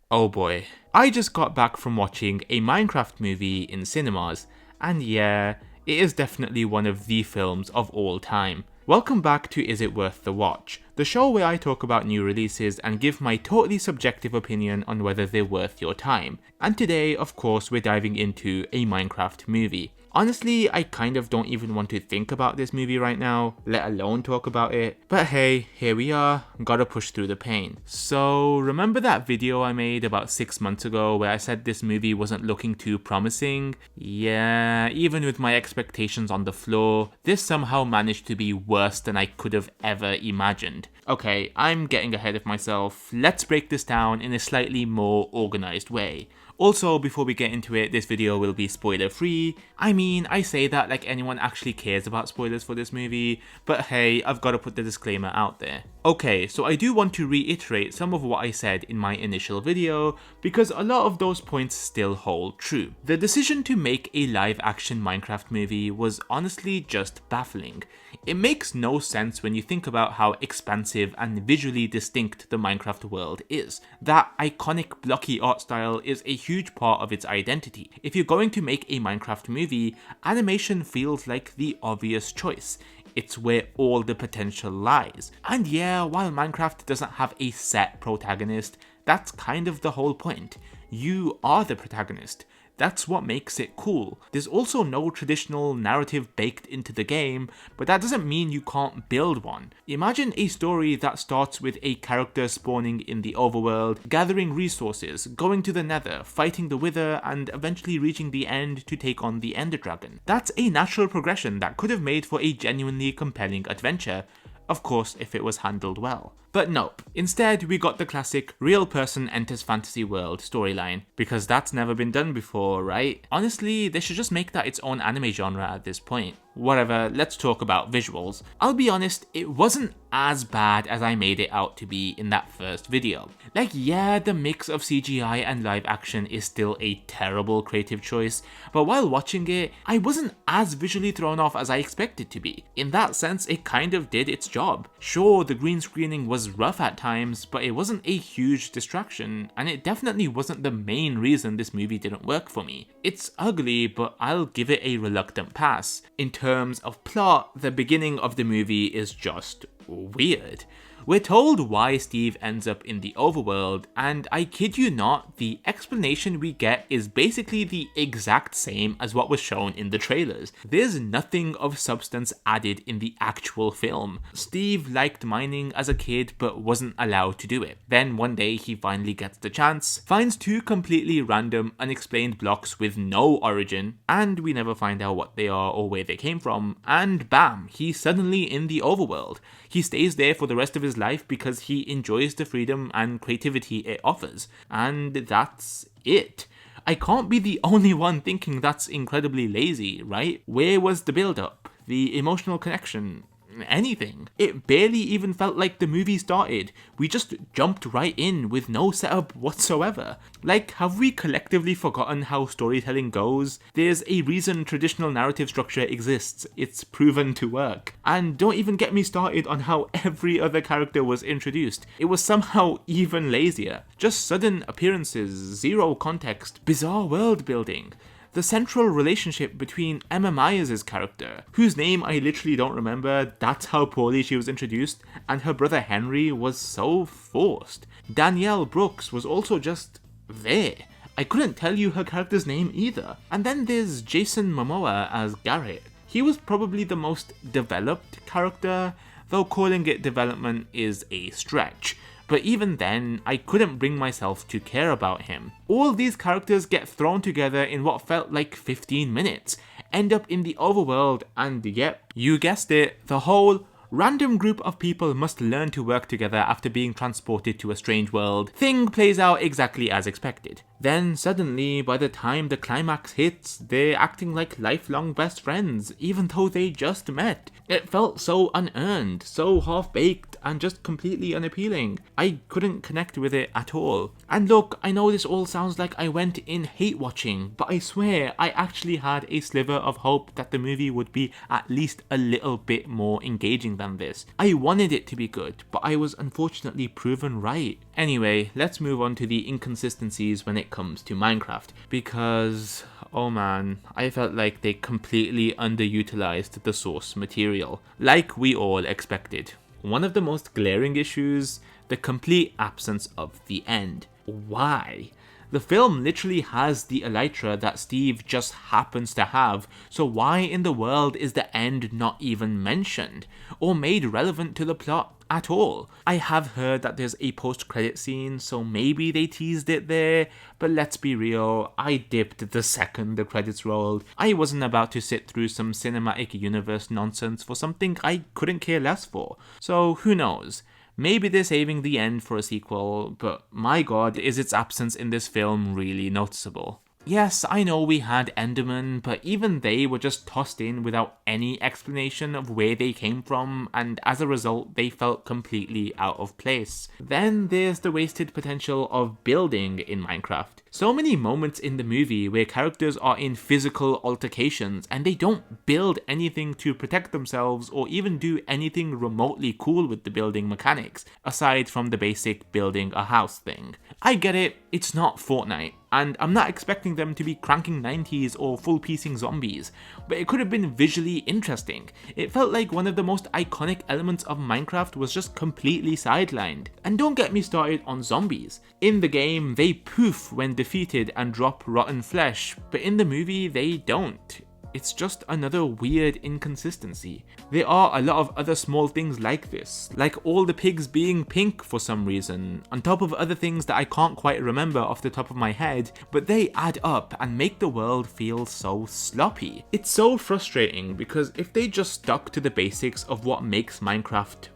Oh boy. I just got back from watching a Minecraft movie in cinemas, and yeah, it is definitely one of the films of all time. Welcome back to Is It Worth the Watch, the show where I talk about new releases and give my totally subjective opinion on whether they're worth your time. And today, of course, we're diving into a Minecraft movie. Honestly, I kind of don't even want to think about this movie right now, let alone talk about it. But hey, here we are, gotta push through the pain. So, remember that video I made about 6 months ago where I said this movie wasn't looking too promising? Yeah, even with my expectations on the floor, this somehow managed to be worse than I could have ever imagined. Okay, I'm getting ahead of myself. Let's break this down in a slightly more organized way. Also, before we get into it, this video will be spoiler free. I mean, I say that like anyone actually cares about spoilers for this movie, but hey, I've got to put the disclaimer out there. Okay, so I do want to reiterate some of what I said in my initial video, because a lot of those points still hold true. The decision to make a live action Minecraft movie was honestly just baffling. It makes no sense when you think about how expansive and visually distinct the Minecraft world is. That iconic blocky art style is a huge part of its identity. If you're going to make a Minecraft movie, animation feels like the obvious choice. It's where all the potential lies. And yeah, while Minecraft doesn't have a set protagonist, that's kind of the whole point. You are the protagonist. That's what makes it cool. There's also no traditional narrative baked into the game, but that doesn't mean you can't build one. Imagine a story that starts with a character spawning in the overworld, gathering resources, going to the nether, fighting the wither, and eventually reaching the end to take on the ender dragon. That's a natural progression that could have made for a genuinely compelling adventure. Of course, if it was handled well. But nope, instead we got the classic real person enters fantasy world storyline, because that's never been done before, right? Honestly, they should just make that its own anime genre at this point. Whatever, let's talk about visuals. I'll be honest, it wasn't as bad as I made it out to be in that first video. Like yeah, the mix of CGI and live action is still a terrible creative choice, but while watching it, I wasn't as visually thrown off as I expected to be. In that sense, it kind of did its job. Sure, the green screening was rough at times, but it wasn't a huge distraction, and it definitely wasn't the main reason this movie didn't work for me. It's ugly, but I'll give it a reluctant pass. In terms of plot, the beginning of the movie is just weird. We're told why Steve ends up in the overworld, and I kid you not, the explanation we get is basically the exact same as what was shown in the trailers. There's nothing of substance added in the actual film. Steve liked mining as a kid but wasn't allowed to do it. Then one day he finally gets the chance, finds two completely random, unexplained blocks with no origin, and we never find out what they are or where they came from, and bam, he's suddenly in the overworld. He stays there for the rest of his life because he enjoys the freedom and creativity it offers, and that's it. I can't be the only one thinking that's incredibly lazy, right? Where was the build-up? The emotional connection? Anything. It barely even felt like the movie started. We just jumped right in with no setup whatsoever. Like, have we collectively forgotten how storytelling goes? There's a reason traditional narrative structure exists. It's proven to work. And don't even get me started on how every other character was introduced. It was somehow even lazier. Just sudden appearances, zero context, bizarre world building. The central relationship between Emma Myers' character, whose name I literally don't remember, that's how poorly she was introduced, and her brother Henry was so forced. Danielle Brooks was also just there. I couldn't tell you her character's name either. And then there's Jason Momoa as Garrett. He was probably the most developed character, though calling it development is a stretch. But even then, I couldn't bring myself to care about him. All these characters get thrown together in what felt like 15 minutes, end up in the overworld, and yep, you guessed it, the whole random group of people must learn to work together after being transported to a strange world thing plays out exactly as expected. Then suddenly, by the time the climax hits, they're acting like lifelong best friends, even though they just met. It felt so unearned, so half-baked, and just completely unappealing. I couldn't connect with it at all. And look, I know this all sounds like I went in hate-watching, but I swear I actually had a sliver of hope that the movie would be at least a little bit more engaging than this. I wanted it to be good, but I was unfortunately proven right. Anyway, let's move on to the inconsistencies when it comes to Minecraft, because, oh man, I felt like they completely underutilized the source material, like we all expected. One of the most glaring issues, the complete absence of the end. Why? The film literally has the elytra that Steve just happens to have, so why in the world is the end not even mentioned, or made relevant to the plot at all? I have heard that there's a post-credit scene, so maybe they teased it there, but let's be real, I dipped the second the credits rolled. I wasn't about to sit through some cinematic universe nonsense for something I couldn't care less for, so who knows? Maybe they're saving the end for a sequel, but my god, is its absence in this film really noticeable. Yes, I know we had Endermen, but even they were just tossed in without any explanation of where they came from, and as a result, they felt completely out of place. Then there's the wasted potential of building in Minecraft. So many moments in the movie where characters are in physical altercations and they don't build anything to protect themselves or even do anything remotely cool with the building mechanics, aside from the basic building a house thing. I get it, it's not Fortnite, and I'm not expecting them to be cranking 90s or full piecing zombies, but it could have been visually interesting. It felt like one of the most iconic elements of Minecraft was just completely sidelined. And don't get me started on zombies. In the game, they poof when defeated and drop rotten flesh, but in the movie they don't. It's just another weird inconsistency. There are a lot of other small things like this, like all the pigs being pink for some reason, on top of other things that I can't quite remember off the top of my head, but they add up and make the world feel so sloppy. It's so frustrating because if they just stuck to the basics of what makes Minecraft,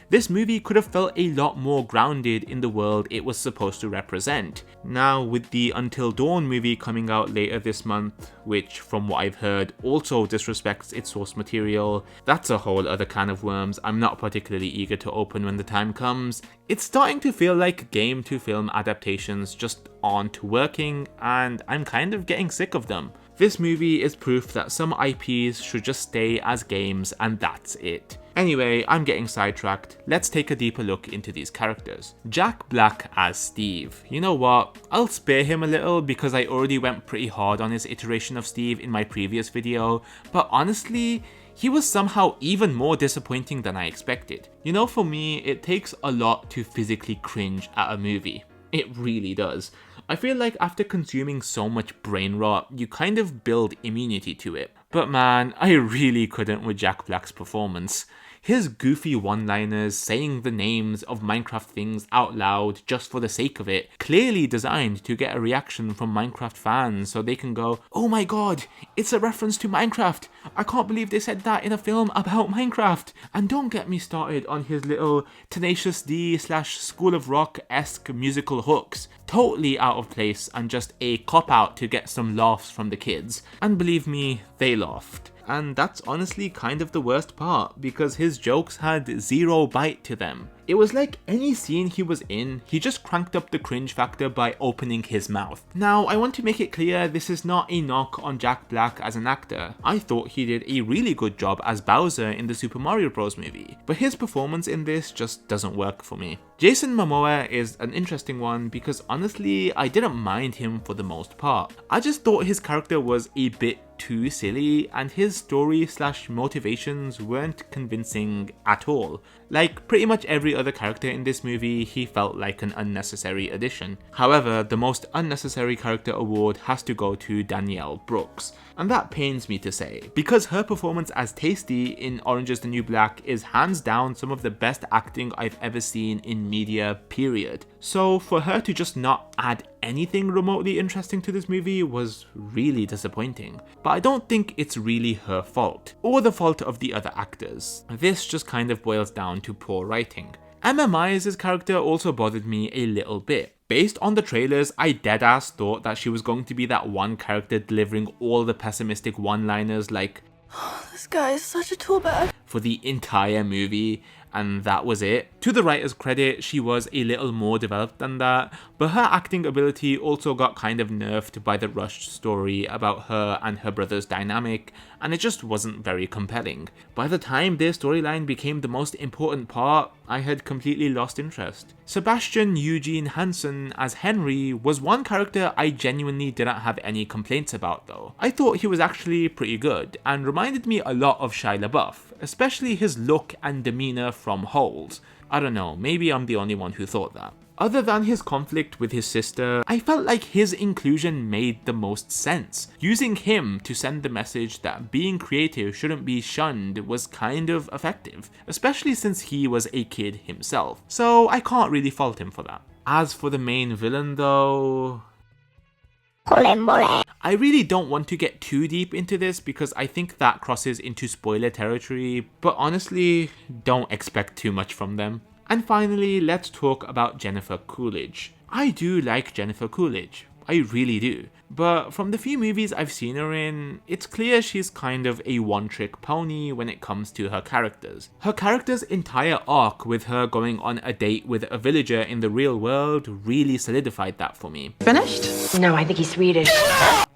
this movie could have felt a lot more grounded in the world it was supposed to represent. Now, with the Until Dawn movie coming out later this month, which from what I've heard also disrespects its source material, that's a whole other can of worms I'm not particularly eager to open when the time comes. It's starting to feel like game to film adaptations just aren't working, and I'm kind of getting sick of them. This movie is proof that some IPs should just stay as games and that's it. Anyway, I'm getting sidetracked. Let's take a deeper look into these characters. Jack Black as Steve. You know what? I'll spare him a little because I already went pretty hard on his iteration of Steve in my previous video, but honestly, he was somehow even more disappointing than I expected. You know, for me, it takes a lot to physically cringe at a movie. It really does. I feel like after consuming so much brain rot, you kind of build immunity to it. But man, I really couldn't with Jack Black's performance. His goofy one-liners, saying the names of Minecraft things out loud just for the sake of it, clearly designed to get a reaction from Minecraft fans so they can go, "Oh my god, it's a reference to Minecraft! I can't believe they said that in a film about Minecraft!" And don't get me started on his little Tenacious D/School of Rock-esque musical hooks. Totally out of place and just a cop-out to get some laughs from the kids. And believe me, they laughed. And that's honestly kind of the worst part, because his jokes had zero bite to them. It was like any scene he was in, he just cranked up the cringe factor by opening his mouth. Now, I want to make it clear this is not a knock on Jack Black as an actor. I thought he did a really good job as Bowser in the Super Mario Bros. Movie, but his performance in this just doesn't work for me. Jason Momoa is an interesting one because honestly, I didn't mind him for the most part. I just thought his character was a bit too silly and his story/motivations weren't convincing at all. Like pretty much every other character in this movie, he felt like an unnecessary addition. However, the most unnecessary character award has to go to Danielle Brooks. And that pains me to say, because her performance as Tasty in Orange is the New Black is hands down some of the best acting I've ever seen in media, period. So for her to just not add anything remotely interesting to this movie was really disappointing. But I don't think it's really her fault, or the fault of the other actors. This just kind of boils down to poor writing. Emma Myers' character also bothered me a little bit. Based on the trailers, I deadass thought that she was going to be that one character delivering all the pessimistic one-liners like, "This guy is such a tool bag," for the entire movie, and that was it. To the writer's credit, she was a little more developed than that, but her acting ability also got kind of nerfed by the rushed story about her and her brother's dynamic, and it just wasn't very compelling. By the time their storyline became the most important part, I had completely lost interest. Sebastian Eugene Hansen as Henry was one character I genuinely didn't have any complaints about though. I thought he was actually pretty good and reminded me a lot of Shia LaBeouf, especially his look and demeanour from Holes. I don't know, maybe I'm the only one who thought that. Other than his conflict with his sister, I felt like his inclusion made the most sense. Using him to send the message that being creative shouldn't be shunned was kind of effective, especially since he was a kid himself, so I can't really fault him for that. As for the main villain though... I really don't want to get too deep into this because I think that crosses into spoiler territory, but honestly, don't expect too much from them. And finally, let's talk about Jennifer Coolidge. I do like Jennifer Coolidge, I really do. But from the few movies I've seen her in, it's clear she's kind of a one-trick pony when it comes to her characters. Her character's entire arc with her going on a date with a villager in the real world really solidified that for me. Finished? No, I think he's Swedish.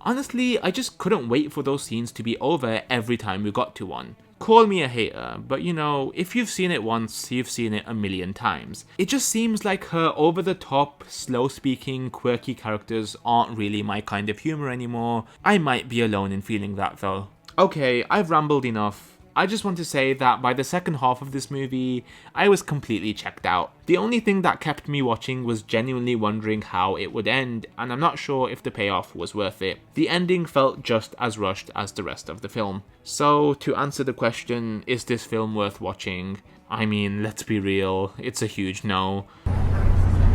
Honestly, I just couldn't wait for those scenes to be over every time we got to one. Call me a hater, but you know, if you've seen it once, you've seen it a million times. It just seems like her over-the-top, slow-speaking, quirky characters aren't really my kind of humor anymore. I might be alone in feeling that though. Okay, I've rambled enough. I just want to say that by the second half of this movie, I was completely checked out. The only thing that kept me watching was genuinely wondering how it would end, and I'm not sure if the payoff was worth it. The ending felt just as rushed as the rest of the film. So, to answer the question, is this film worth watching? I mean, let's be real, it's a huge no.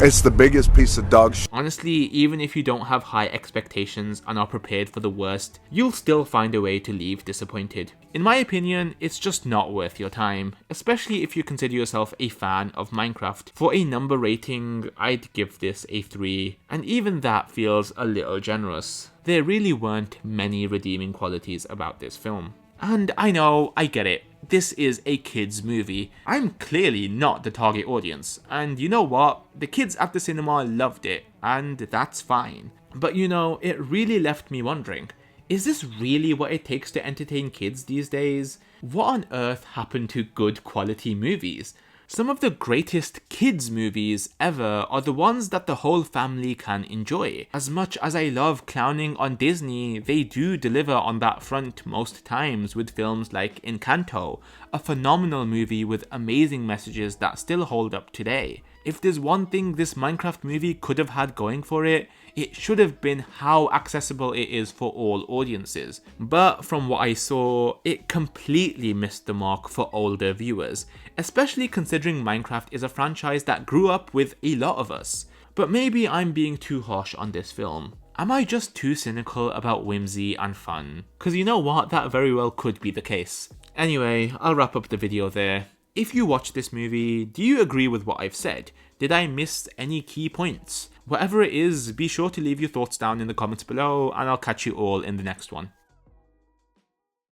It's the biggest piece of dog shit. Honestly, even if you don't have high expectations and are prepared for the worst, you'll still find a way to leave disappointed. In my opinion, it's just not worth your time, especially if you consider yourself a fan of Minecraft. For a number rating, I'd give this a 3, and even that feels a little generous. There really weren't many redeeming qualities about this film. And I know, I get it. This is a kids movie. I'm clearly not the target audience, and you know what? The kids at the cinema loved it, and that's fine. But you know, it really left me wondering, is this really what it takes to entertain kids these days? What on earth happened to good quality movies? Some of the greatest kids movies ever are the ones that the whole family can enjoy. As much as I love clowning on Disney, they do deliver on that front most times with films like Encanto, a phenomenal movie with amazing messages that still hold up today. If there's one thing this Minecraft movie could have had going for it, it should have been how accessible it is for all audiences. But from what I saw, it completely missed the mark for older viewers, especially considering Minecraft is a franchise that grew up with a lot of us. But maybe I'm being too harsh on this film. Am I just too cynical about whimsy and fun? Because you know what, that very well could be the case. Anyway, I'll wrap up the video there. If you watched this movie, do you agree with what I've said? Did I miss any key points? Whatever it is, be sure to leave your thoughts down in the comments below, and I'll catch you all in the next one.